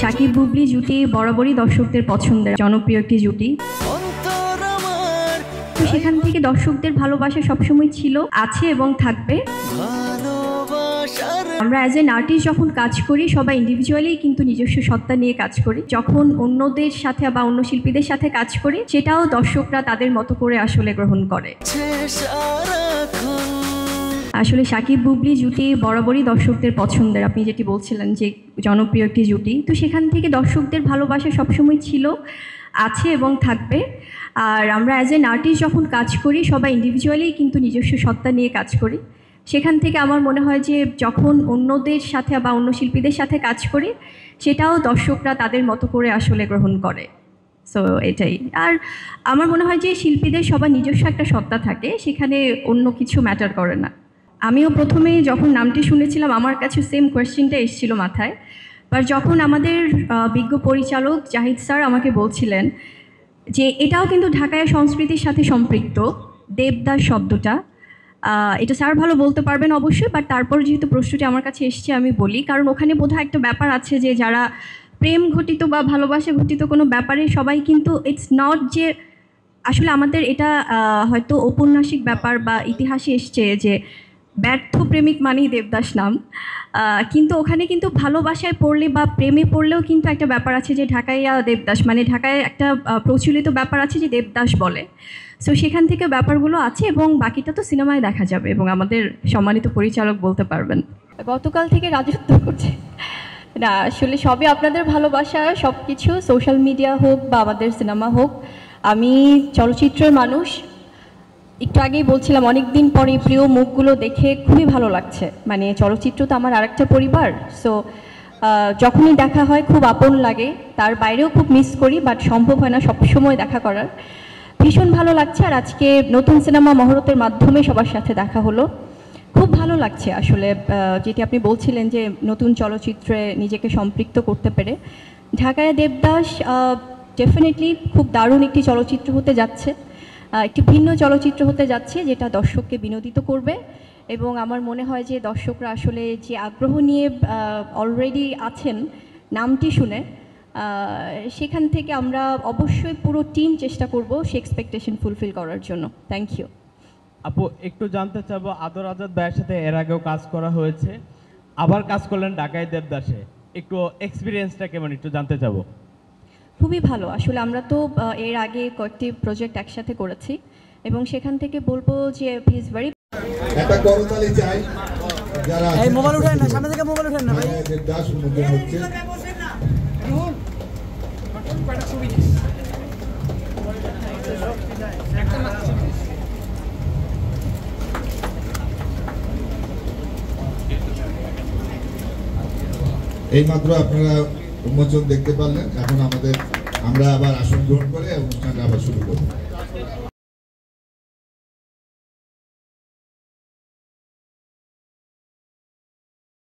শাকিব বুবলি জুটি বরাবরই দর্শকদের পছন্দের জনপ্রিয় একটি জুটি। তো সেখান থেকে দর্শকদের ভালোবাসা সবসময় ছিল, আছে এবং থাকবে। আমরা অ্যাজ এন আর্টিস্ট যখন কাজ করি সবাই ইন্ডিভিজুয়ালি কিন্তু নিজস্ব সত্তা নিয়ে কাজ করি। যখন অন্যদের সাথে বা অন্য শিল্পীদের সাথে কাজ করি সেটাও দর্শকরা তাদের মতো করে আসলে গ্রহণ করে। আসলে শাকিব বুবলি জুটি বরাবরই দর্শকদের পছন্দের, আপনি যেটি বলছিলেন যে জনপ্রিয় একটি জুটি। তো সেখান থেকে দর্শকদের ভালোবাসা সবসময় ছিল, আছে এবং থাকবে। আর আমরা অ্যাজ এন আর্টিস্ট যখন কাজ করি সবাই ইন্ডিভিজুয়ালি কিন্তু নিজস্ব সত্তা নিয়ে কাজ করি। সেখান থেকে আমার মনে হয় যে যখন অন্যদের সাথে বা অন্য শিল্পীদের সাথে কাজ করি সেটাও দর্শকরা তাদের মতো করে আসলে গ্রহণ করে। সো এটাই। আর আমার মনে হয় যে শিল্পীদের সবার নিজস্ব একটা সত্তা থাকে, সেখানে অন্য কিছু ম্যাটার করে না। আমিও প্রথমে যখন নামটি শুনেছিলাম আমার কাছে সেম কোয়েশ্চেনটা এসেছিল মাথায়, বাট যখন আমাদের বিজ্ঞ পরিচালক জাহিদ স্যার আমাকে বলছিলেন যে এটাও কিন্তু ঢাকায় সংস্কৃতির সাথে সম্পৃক্ত, দেবদাস শব্দটা, এটা স্যার ভালো বলতে পারবেন অবশ্যই, বাট তারপর যেহেতু প্রশ্নটি আমার কাছে এসছে আমি বলি, কারণ ওখানে বোধহয় একটা ব্যাপার আছে যে যারা প্রেম ঘটিত বা ভালোবাসা ঘটিত কোনো ব্যাপারে সবাই কিন্তু ইটস নট যে আসলে আমাদের এটা হয়তো ঔপন্যাসিক ব্যাপার বা ইতিহাসে এসছে যে ব্যর্থ প্রেমিক মানেই দেবদাস নাম, কিন্তু ওখানে কিন্তু ভালোবাসায় পড়লে বা প্রেমে পড়লেও কিন্তু একটা ব্যাপার আছে যে ঢাকাইয়া দেবদাস, মানে ঢাকায় একটা প্রচলিত ব্যাপার আছে যে দেবদাস বলে। সো সেখান থেকে ব্যাপারগুলো আছে এবং বাকিটা তো সিনেমায় দেখা যাবে এবং আমাদের সম্মানিত পরিচালক বলতে পারবেন। গতকাল থেকে রাজত্ব করছে না, আসলে সবই আপনাদের ভালোবাসা, সব কিছু সোশ্যাল মিডিয়া হোক বা আমাদের সিনেমা হোক। আমি চলচ্চিত্রের মানুষ, একটু আগেই বলছিলাম অনেক দিন পরে প্রিয় মুখগুলো দেখে খুবই ভালো লাগছে। মানে চলচ্চিত্র তো আমার আরেকটা পরিবার, সো যখনই দেখা হয় খুব আপন লাগে, তার বাইরেও খুব মিস করি, বাট সম্ভব হয় না সবসময় দেখা করার। ভীষণ ভালো লাগছে। আর আজকে নতুন সিনেমা মহরতের মাধ্যমে সবার সাথে দেখা হলো, খুব ভালো লাগছে আসলে। যেটি আপনি বলছিলেন যে নতুন চলচ্চিত্রে নিজেকে সম্পৃক্ত করতে পেরে, ঢাকায় দেবদাস ডেফিনেটলি খুব দারুণ একটি চলচ্চিত্র হতে যাচ্ছে, একটি ভিন্ন চলচ্চিত্র হতে যাচ্ছে যেটা দর্শককে বিনোদিত করবে। এবং আমার মনে হয় যে দর্শকরা আসলে যে আগ্রহ নিয়ে অলরেডি আছেন নামটি শুনে, সেখান থেকে আমরা অবশ্যই পুরো টিম চেষ্টা করব সে এক্সপেকটেশন ফুলফিল করার জন্য। Thank you. আপু, একটু জানতে চাবো, আদর আজাদ ভাইয়ের সাথে এর আগেও কাজ করা হয়েছে, আবার কাজ করলেন ঢাকায় দেবদাসে, একটু এক্সপিরিয়েন্সটা কেমন একটু জানতে চাবো। খুবই ভালো। আসলে আমরা তো এর আগে কয়েকটি প্রজেক্ট একসাথে করেছি এবং সেখান থেকে বলবো যে হি ইজ ভেরি। একটা করতালি চাই যারা এই মোবাইল উঠেন না, সামনে থেকে মোবাইল উঠেন না ভাই। দেবদাস উন্মোচন হচ্ছে। এইমাত্র আপনারা উন্মোচন দেখতে পারলেন। এখন আমরা আবার আসন গ্রহণ করে অনুষ্ঠানটা আবার শুরু করব।